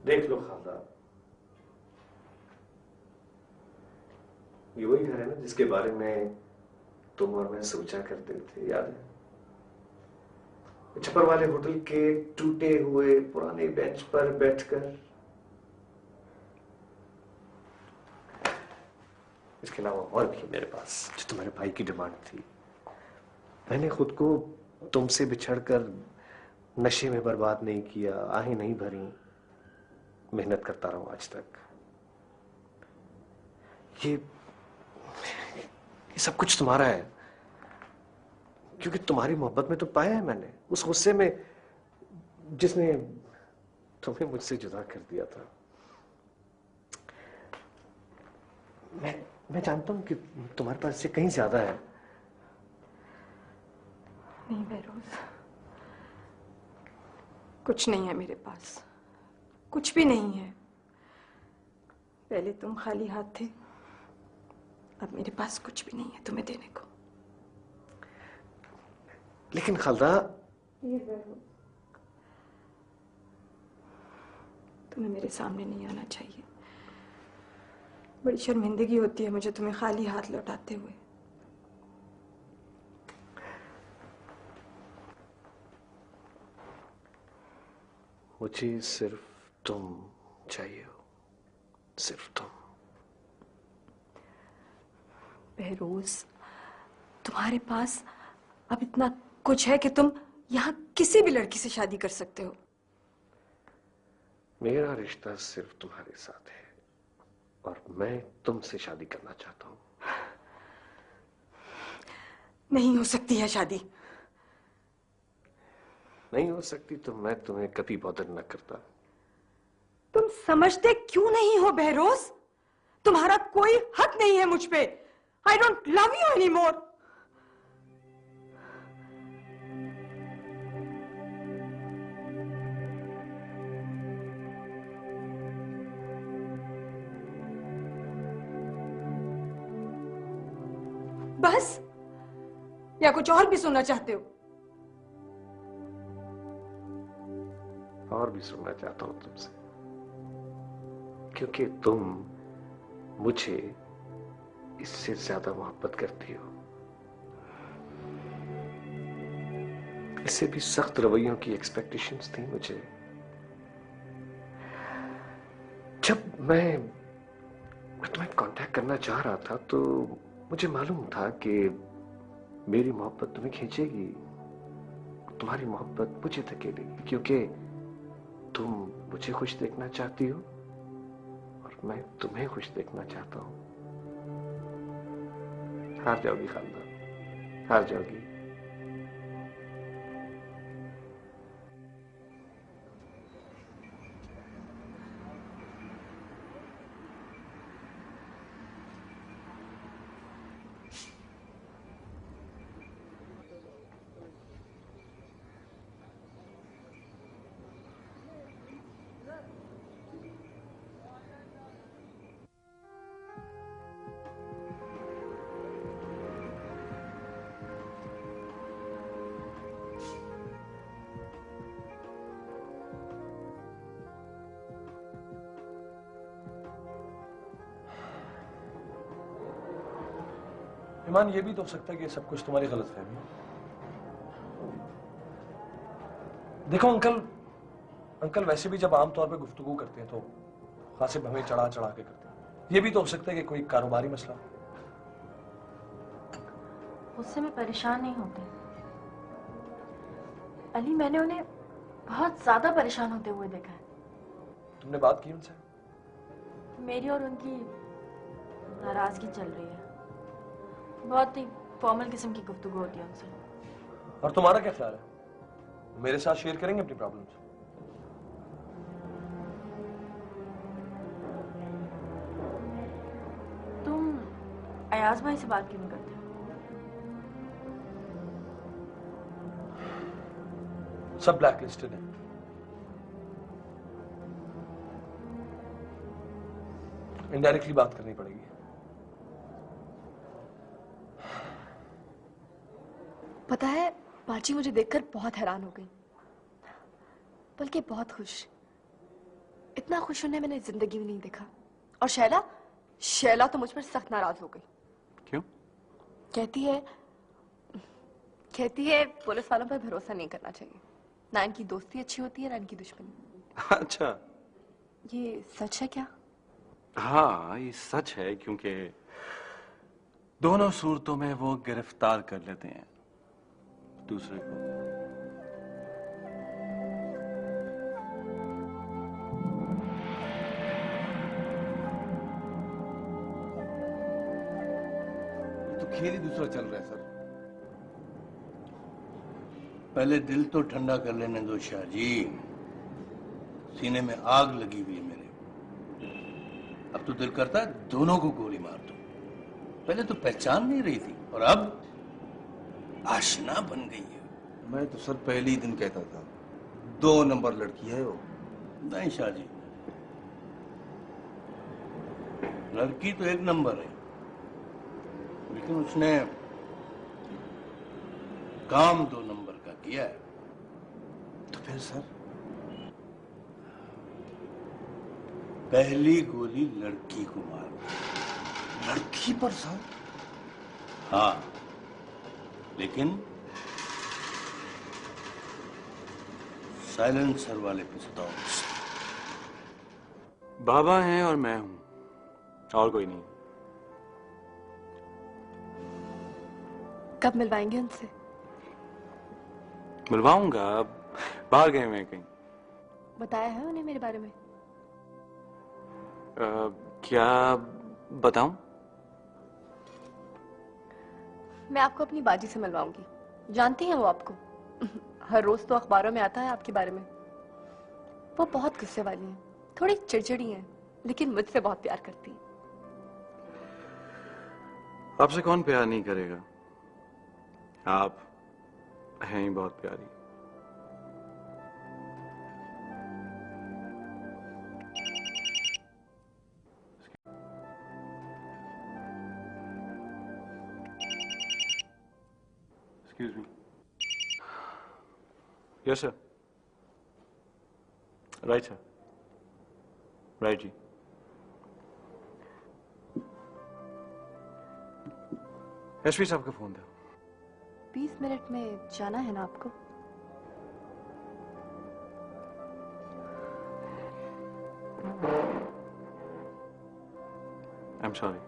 देख लो खाला, ये वही घर है ना जिसके बारे में तुम और मैं सोचा करते थे, याद है? छप्पर वाले होटल के टूटे हुए पुराने बेंच पर बैठकर। इसके अलावा और भी मेरे पास जो तुम्हारे भाई की डिमांड थी। मैंने खुद को तुमसे बिछड़कर नशे में बर्बाद नहीं किया, आहें नहीं भरी, मेहनत करता रहा आज तक। ये सब कुछ तुम्हारा है, क्योंकि तुम्हारी मोहब्बत में तो पाया है मैंने, उस गुस्से में जिसने तुम्हें मुझसे जुदा कर दिया था। मैं जानता हूं कि तुम्हारे पास से कहीं ज्यादा है। नहीं बहरोज, कुछ नहीं है मेरे पास, कुछ भी नहीं है। पहले तुम खाली हाथ थे, अब मेरे पास कुछ भी नहीं है तुम्हें देने को। लेकिन खालदा, तुम्हें मेरे सामने नहीं आना चाहिए। बड़ी शर्मिंदगी होती है मुझे तुम्हें खाली हाथ लौटाते हुए। मुझे सिर्फ तुम चाहिए हो, सिर्फ तुम। बहरोज, तुम्हारे पास अब इतना कुछ है कि तुम यहाँ किसी भी लड़की से शादी कर सकते हो। मेरा रिश्ता सिर्फ तुम्हारे साथ है और मैं तुमसे शादी करना चाहता हूं। नहीं हो सकती है शादी। नहीं हो सकती तो मैं तुम्हें कभी बॉदर न करता। तुम समझते क्यों नहीं हो बहरोज? तुम्हारा कोई हक नहीं है मुझ पे। I don't love you anymore. बस, या कुछ और भी सुनना चाहते हो? और भी सुनना चाहता हूं तुमसे, क्योंकि तुम मुझे इससे ज्यादा मोहब्बत करती हो। इससे भी सख्त रवैयों की एक्सपेक्टेशंस थी मुझे। जब मैं तुम्हें कांटेक्ट करना चाह रहा था तो मुझे मालूम था कि मेरी मोहब्बत तुम्हें खींचेगी, तुम्हारी मोहब्बत मुझे धकेलेगी, क्योंकि तुम मुझे खुश देखना चाहती हो और मैं तुम्हें खुश देखना चाहता हूं। हार जाओगी खालदा, हार जाओगी। ईमान, ये भी तो हो सकता है कि सब कुछ तुम्हारी गलतफहमी है। देखो अंकल वैसे भी जब आमतौर पे गुफ्तगू करते हैं तो खासिब हमें चढ़ा चढ़ा के करते हैं। ये भी तो हो सकता है कि कोई कारोबारी मसला। उससे मैं परेशान नहीं होते अली, मैंने उन्हें बहुत ज्यादा परेशान होते हुए देखा है। तुमने बात की उनसे? मेरी और उनकी नाराजगी चल रही है, बहुत ही फॉर्मल किस्म की गुफ्तगू होती है उनसे। और तुम्हारा क्या ख्याल है, मेरे साथ शेयर करेंगे अपनी प्रॉब्लम्स? तुम अयाज भाई से बात क्यों नहीं करते? सब ब्लैक लिस्टेड है। इनडायरेक्टली बात करनी पड़ेगी। पता है, बाजी मुझे देखकर बहुत हैरान हो गई, बल्कि बहुत खुश। इतना खुश होने मैंने जिंदगी में नहीं देखा। और शैला, शैला तो मुझ पर सख्त नाराज हो गई। क्यों? कहती है पुलिस वालों पर भरोसा नहीं करना चाहिए, ना इनकी दोस्ती अच्छी होती है ना इनकी दुश्मनी। अच्छा, ये सच है क्या? हाँ ये सच है, क्योंकि दोनों सूरतों में वो गिरफ्तार कर लेते हैं दूसरे को। तो खेल ही दूसरा चल रहा है सर। पहले दिल तो ठंडा कर लेने दो शाह जी, सीने में आग लगी हुई है मेरे। अब तो दिल करता है दोनों को गोली मार दो। पहले तो पहचान नहीं रही थी और अब आशना बन गई है। मैं तो सर पहले ही दिन कहता था 2 नंबर लड़की है वो। नहीं शाह जी, लड़की तो 1 नंबर है, लेकिन उसने काम 2 नंबर का किया है। तो फिर सर? पहली गोली लड़की को मार। लड़की पर सर? हाँ, लेकिन साइलेंसर वाले पिस्तौल से। बाबा हैं और मैं हूं, और कोई नहीं। कब मिलवाएंगे उनसे? मिलवाऊंगा, बाहर गए हुए कहीं। बताया है उन्हें मेरे बारे में? क्या बताऊं? मैं आपको अपनी बाजी से मिलवाऊंगी। जानती हैं वो आपको? हर रोज तो अखबारों में आता है आपके बारे में। वो बहुत गुस्से वाली हैं, थोड़ी चिड़चिड़ी हैं, लेकिन मुझसे बहुत प्यार करती हैं। आपसे कौन प्यार नहीं करेगा? आप हैं ही बहुत प्यारी। Excuse me. Yes, sir. Right, sir. Right, जी। एसपी साहब का फोन था। 20 मिनट में जाना है ना आपको? I'm sorry.